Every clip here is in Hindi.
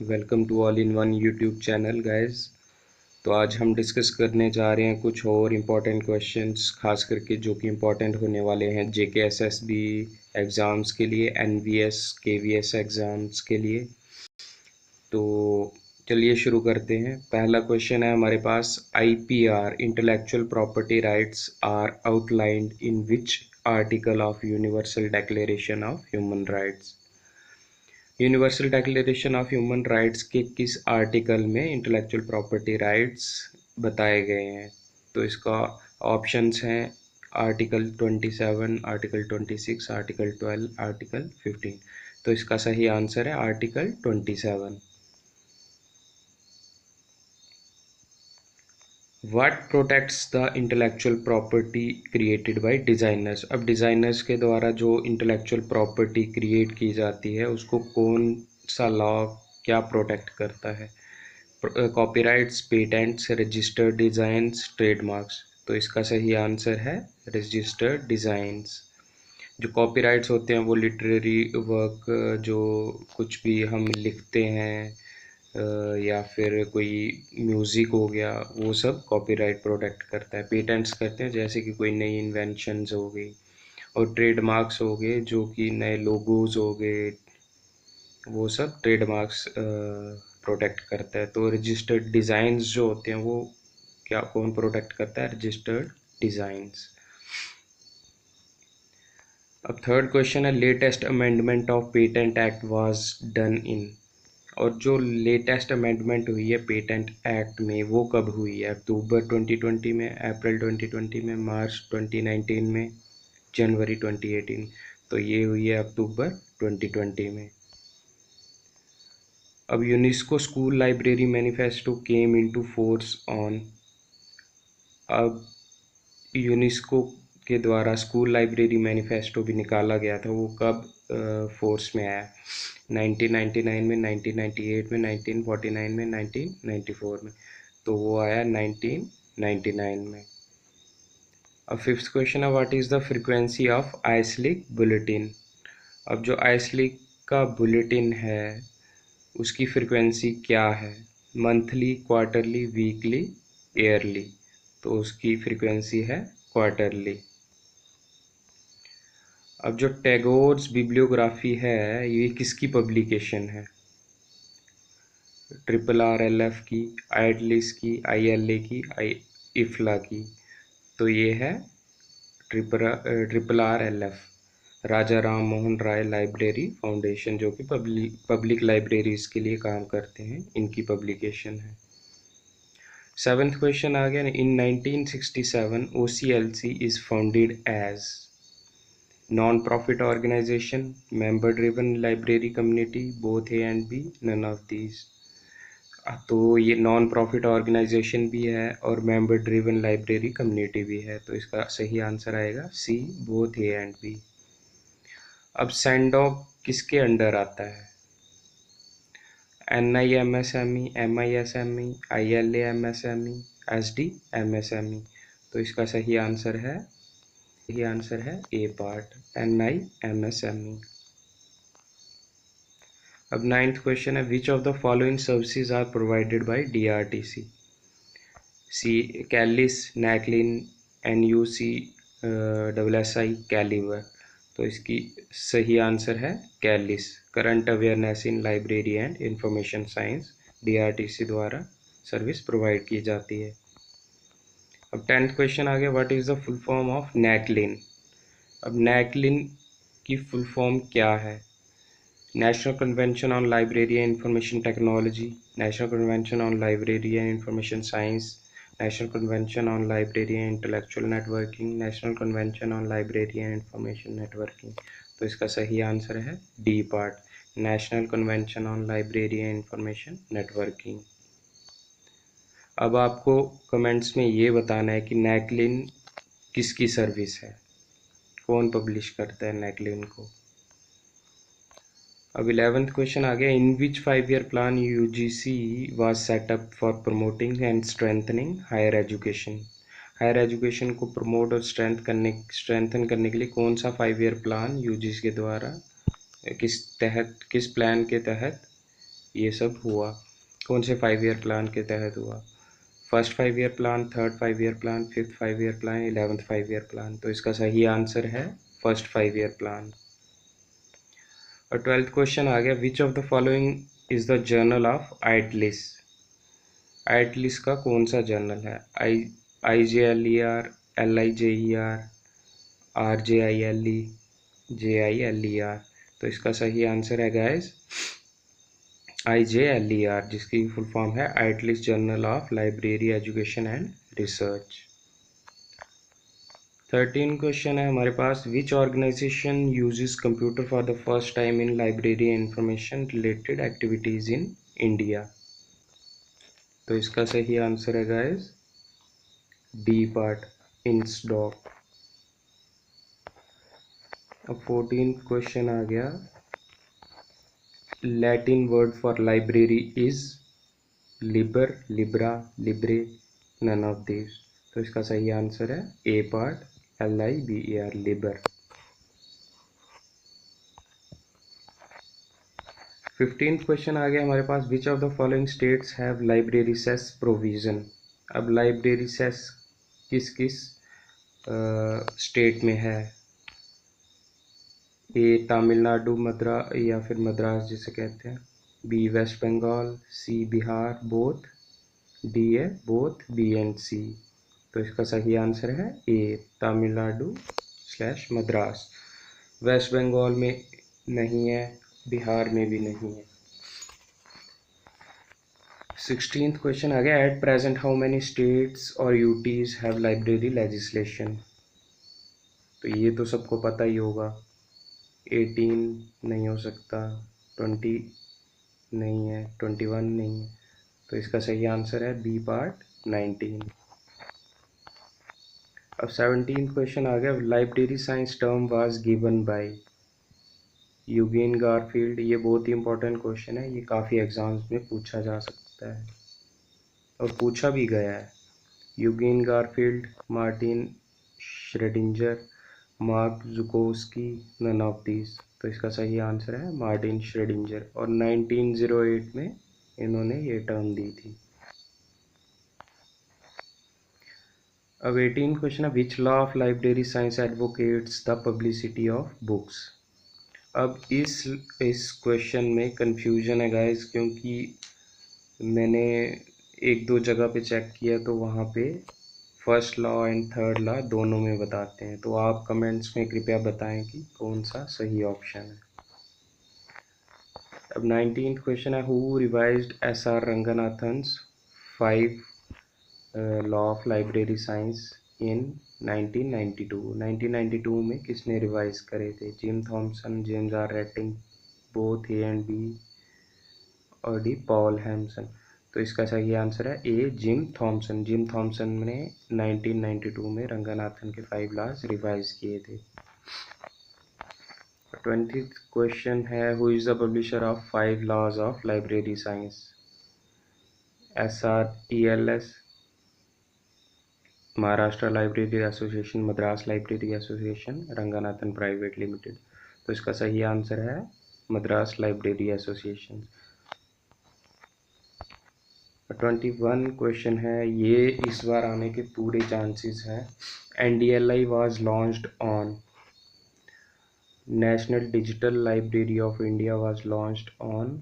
Welcome to all in one YouTube channel guys. तो आज हम डिस्कस करने जा रहे हैं कुछ और इम्पोर्टेंट क्वेश्चंस, खास करके जो कि इम्पोर्टेंट होने वाले हैं जेके एसएसबी एग्ज़ाम्स के लिए, एनवीएस केवीएस एग्ज़ाम्स के लिए। तो चलिए शुरू करते हैं। पहला क्वेश्चन है हमारे पास, IPR intellectual property rights are outlined in which article of universal declaration of human rights. Universal declaration of human rights के किस आर्टिकल में इंटेलेक्चुअल प्रॉपर्टी राइट्स बताए गए हैं? तो इसका ऑप्शंस हैं आर्टिकल 27, आर्टिकल 26, आर्टिकल 12, आर्टिकल 15। तो इसका सही आंसर है article 27। What protects the intellectual property created by designers? अब डिज़ाइनर्स के द्वारा जो इंटेलेक्चुअल प्रॉपर्टी क्रिएट की जाती है उसको कौन सा लॉ क्या प्रोटेक्ट करता है? Copyrights, patents, registered designs, trademarks. तो इसका सही आंसर है रजिस्टर्ड डिज़ाइंस। जो कॉपीराइट्स होते हैं वो लिटरेरी वर्क, जो कुछ भी हम लिखते हैं या फिर कोई म्यूज़िक हो गया, वो सब कॉपीराइट प्रोटेक्ट करता है। पेटेंट्स करते हैं जैसे कि कोई नई इन्वेंशंस हो गई, और ट्रेडमार्क्स हो गए जो कि नए लोगोज हो गए, वो सब ट्रेडमार्क्स प्रोटेक्ट करता है। तो रजिस्टर्ड डिज़ाइंस जो होते हैं वो क्या कौन प्रोटेक्ट करता है? Registered designs. अब थर्ड क्वेश्चन है, latest amendment of patent act was done in. और जो लेटेस्ट अमेंडमेंट हुई है पेटेंट एक्ट में वो कब हुई है? अक्टूबर 2020 में, अप्रैल 2020 में, मार्च 2019 में, जनवरी 2018। तो ये हुई है अक्टूबर 2020 में। अब UNESCO school library manifesto came into force on. अब यूनेस्को के द्वारा स्कूल लाइब्रेरी मैनिफेस्टो भी निकाला गया था, वो कब फोर्स में आया? 1999 में, 1998 में, 1949 में, 1994 में। तो वो आया 1999 में। अब फिफ्थ क्वेश्चन है, what is the frequency of आइसलिक बुलेटिन। अब जो आइसलिक का बुलेटिन है उसकी फ्रीक्वेंसी क्या है? Monthly, quarterly, weekly, yearly. तो उसकी फ्रीक्वेंसी है क्वार्टरली। अब जो टैगोर्स बिब्लियोग्राफी है ये किसकी पब्लिकेशन है? RRRLF की, आइडलिस की, ILA की, IFLA की। तो ये है RRRLF, राजा राम मोहन राय लाइब्रेरी फाउंडेशन, जो कि पब्लिक लाइब्रेरीज के लिए काम करते हैं, इनकी पब्लिकेशन है। सेवेंथ क्वेश्चन आ गया, in 1967 OCLC is founded as non-profit organization, member-driven library community, both A and B, none of these। तो ये नॉन प्रॉफिट ऑर्गेनाइजेशन भी है और मेंबर ड्रिवन लाइब्रेरी कम्युनिटी भी है। तो इसका सही आंसर आएगा सी, बोथ ए एंड बी। अब सैंडॉक किसके अंडर आता है? NIMSME, MISME, ILA MSME, SD MSME। तो इसका सही आंसर है ए पार्ट, NIMSME। अब नाइन्थ क्वेश्चन है, which of the following services are provided by DRTC? C CALIS, NACLIN, NUC, SSI, CALIBER. तो इसकी सही आंसर है CALIS. Current awareness in library and information science DRTC द्वारा सर्विस प्रोवाइड की जाती है। अब टेंथ क्वेश्चन आ गया, what is the full form of NACLIN. अब नैकलिन की फुल फॉर्म क्या है? National convention on library and information technology, national convention on library and information science, national convention on library and intellectual networking, national convention on library and information networking. तो इसका सही आंसर है D part, national convention on library and information networking. अब आपको कमेंट्स में ये बताना है कि नैकलिन किसकी सर्विस है, कौन पब्लिश करता है नैकलिन को। अब 11th क्वेश्चन आ गया, in which 5-year plan UGC was set up for promoting and strengthening higher education. Higher education को प्रमोट और स्ट्रेंथन करने के लिए कौन सा 5-year प्लान UGC के द्वारा किस प्लान के तहत ये सब हुआ? कौन से 5 ईयर प्लान के तहत हुआ? First 5 year plan, third 5 year plan, fifth 5 year plan, 11th 5 year plan. तो इसका सही आंसर है फर्स्ट 5 ईयर प्लान। और 12th क्वेश्चन आ गया, which of the following is the journal of IATLIS? IATLIS का कौन सा जर्नल है? IJLER, LIJER, RJILE, JILER। तो इसका सही आंसर है गाइस IJLER, जिसकी फुल फॉर्म है IATLIS journal of library education and research. 13 question है हमारे पास, which organisation uses computer for the first time in library information related activities in India? तो इसका सही आंसर है गाइस डी पार्ट, इंसडॉक। अब 14 क्वेश्चन आ गया, Latin word for library is liber, libra, libre, none of this. तो इसका सही आंसर है A part, LIBER, liber. 15th question आ गया हमारे पास, which of the following states have library cess provision? अब लाइब्रेरी सेस किस किस स्टेट में है? ए तमिलनाडु, या फिर मद्रास जिसे कहते हैं, बी वेस्ट बंगाल, सी बिहार, बोथ, डी है बोथ, बी एंड सी। तो इसका सही आंसर है ए तमिलनाडु/मद्रास। वेस्ट बंगाल में नहीं है, बिहार में भी नहीं है। 16th क्वेश्चन आ गया, at present how many states और यूटीज हैव लाइब्रेरी लेजिस्लेशन? तो ये तो सबको पता ही होगा, 18 नहीं हो सकता, 20 नहीं है, 21 नहीं है। तो इसका सही आंसर है बी पार्ट, 19। अब 17th क्वेश्चन आ गया, library science term was given by Eugene Garfield. ये बहुत ही इंपॉर्टेंट क्वेश्चन है, ये काफ़ी एग्जाम्स में पूछा जा सकता है और पूछा भी गया है। Eugene Garfield, Martin Schrodinger, Mark Zhukovsky, none of these. तो इसका सही आंसर है मार्टिन श्रेडिंजर, और 1908 में इन्होंने ये टर्म दी थी। अब 18 क्वेश्चन है, which law of library science advocates the publicity of books? अब इस क्वेश्चन में कंफ्यूजन है गाइस, क्योंकि मैंने एक दो जगह पे चेक किया तो वहाँ पे first law and third law दोनों में बताते हैं। तो आप कमेंट्स में कृपया बताएं कि कौन सा सही ऑप्शन है। अब 19th क्वेश्चन है, who revised SR Ranganathan's 5 law of library science in 1992? 1992 में किसने रिवाइज करे थे? Jim Thomson, James R Rettig, both A and B, और डी पॉल हैम्सन। तो इसका सही आंसर है A Jim Thomson. Jim Thomson ने 1992 में रंगनाथन के 5 लॉज रिवाइज किए थे। 20th क्वेश्चन है, who is the publisher of 5 laws of library science? SRELS, Maharashtra library association, Madras library association, Ranganathan private limited. तो इसका सही आंसर है मद्रास लाइब्रेरी एसोसिएशन। 21 क्वेश्चन है, ये इस बार आने के पूरे चांसेस हैं। NDLI was launched on, national digital library of India was launched on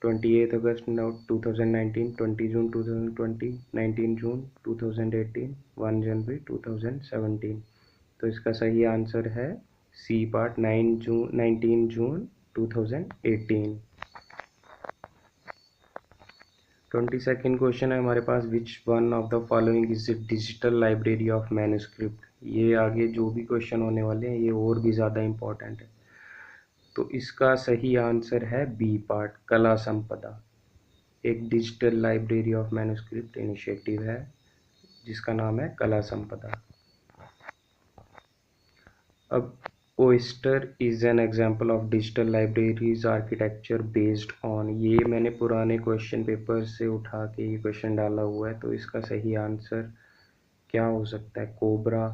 28 अगस्त 2019, 20 जून 2020, 19 जून 2018, 1 जनवरी 2017। तो इसका सही आंसर है सी पार्ट, 19 जून 2018। 22nd क्वेश्चन है हमारे पास, which one of the following is the digital library of manuscript? ये आगे जो भी क्वेश्चन होने वाले हैं ये और भी ज़्यादा इम्पोर्टेंट है। तो इसका सही आंसर है बी पार्ट, कला संपदा। एक digital library of manuscript initiative है जिसका नाम है कला संपदा। अब oyster is an example of digital libraries architecture based on, ये मैंने पुराने क्वेश्चन पेपर से उठा के ये क्वेश्चन डाला हुआ है। तो इसका सही आंसर क्या हो सकता है? कोबरा,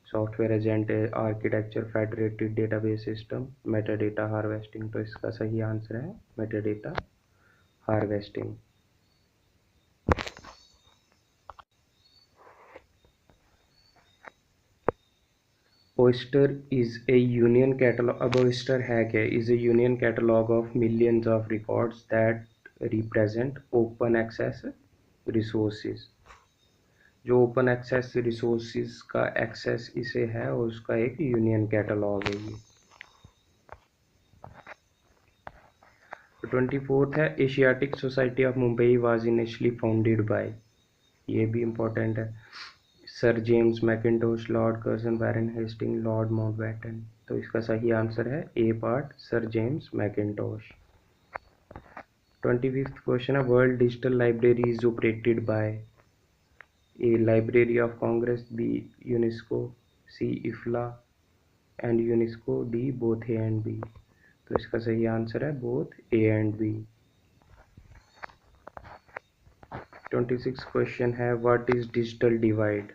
software agent architecture, federated database system, metadata harvesting. तो इसका सही आंसर है metadata harvesting. OAIster is a union catalog. अब ओस्टर है क्या? Is a union catalog of millions of records that represent open access resources. जो ओपन एक्सेस रिसोर्सेज का एक्सेस इसे है और उसका एक यूनियन कैटलॉग है ये। 24th है Asiatic society of Mumbai was initially founded by. ये भी इम्पोर्टेंट है। Sir James Mackintosh, lord Curzon, baron Hasting, lord Mountbatten. तो इसका सही आंसर है A part, sir James Mackintosh. 25th question है world digital library is operated by. A library of Congress, B UNESCO, C IFLA and UNESCO, D both A and B. तो इसका सही आंसर है both A and B. 26 question है what is digital divide.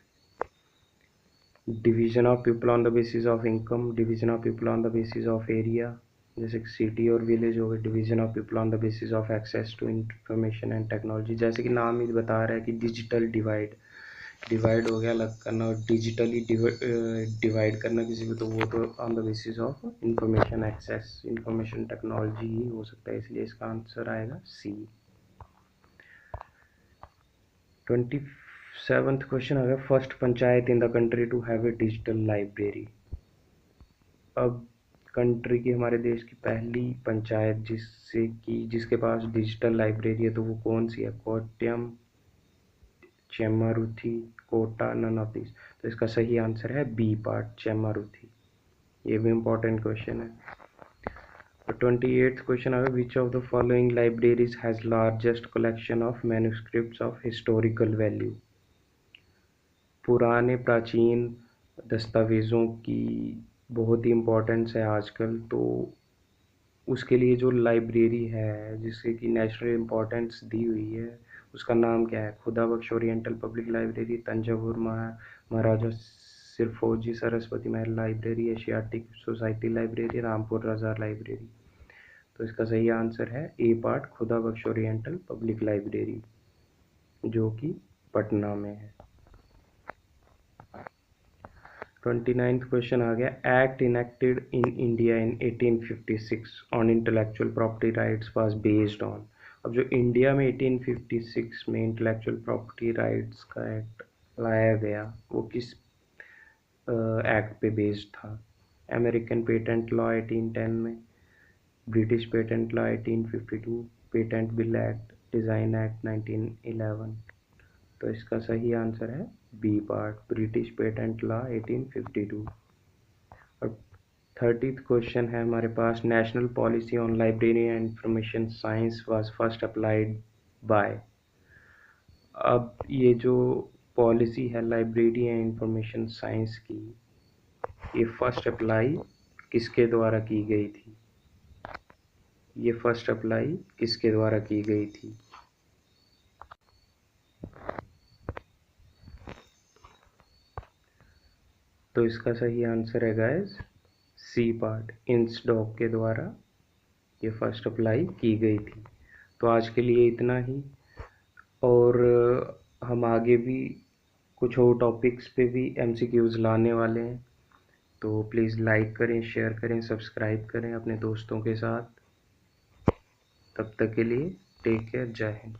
Division of people on the basis of income, division of people on the basis of area, जैसे सिटी और विलेज हो गए। Division of people on the basis of access to information and technology, जैसे कि नाम ही बता रहा है कि डिजिटल डिवाइड। डिवाइड हो गया अलग करना, और डिजिटली डिवाइड करना किसी को, तो वो तो on the basis of information access, information technology ही हो सकता है, इसलिए इसका आंसर आएगा सी। 27th क्वेश्चन आ गया first panchayat in the country to have a digital library. अब कंट्री की, हमारे देश की पहली पंचायत जिसके पास डिजिटल लाइब्रेरी है तो वो कौन सी है? कोट्यम, चेम्मारुथी, कोटा, नन ऑफ दिस। तो इसका सही आंसर है बी पार्ट, चेम्मारुथी। ये भी इम्पोर्टेंट क्वेश्चन है। 28th क्वेश्चन आ गया which of the following libraries has largest collection of manuscripts of historical value. पुराने प्राचीन दस्तावेज़ों की बहुत ही इम्पोर्टेंस है आजकल, तो उसके लिए जो लाइब्रेरी है जिससे कि नेशनल इम्पोर्टेंस दी हुई है उसका नाम क्या है? Khuda Bakhsh oriental public library, Thanjavur Maharaja Serfoji Saraswati Mahal library, Asiatic society library, Rampur Raza library. तो इसका सही आंसर है ए पार्ट, खुदा बख्श ओरिएंटल पब्लिक लाइब्रेरी, जो कि पटना में है। 29th क्वेश्चन आ गया act enacted in India in 1856 on intellectual property rights was based on. अब जो इंडिया में 1856 में इंटेलेक्चुअल प्रॉपर्टी राइट्स का एक्ट लाया गया वो किस एक्ट पे बेस्ड था? अमेरिकन पेटेंट लॉ 1810 में, British patent law 1852, patent bill act, design act 1911। तो इसका सही आंसर है B part, British patent law 1852। और 30th क्वेश्चन है हमारे पास national policy on library and information science was first applied by. अब ये जो पॉलिसी है लाइब्रेरी एंड इंफॉर्मेशन साइंस की, ये फर्स्ट अप्लाई किसके द्वारा की गई थी? ये फर्स्ट अप्लाई किसके द्वारा की गई थी? तो इसका सही आंसर है गाइस सी पार्ट, इंसडॉक के द्वारा ये फर्स्ट अप्लाई की गई थी। तो आज के लिए इतना ही, और हम आगे भी कुछ और टॉपिक्स पे भी MCQs लाने वाले हैं, तो प्लीज़ लाइक करें, शेयर करें, सब्सक्राइब करें अपने दोस्तों के साथ। तब तक के लिए टेक केयर, जय हिंद।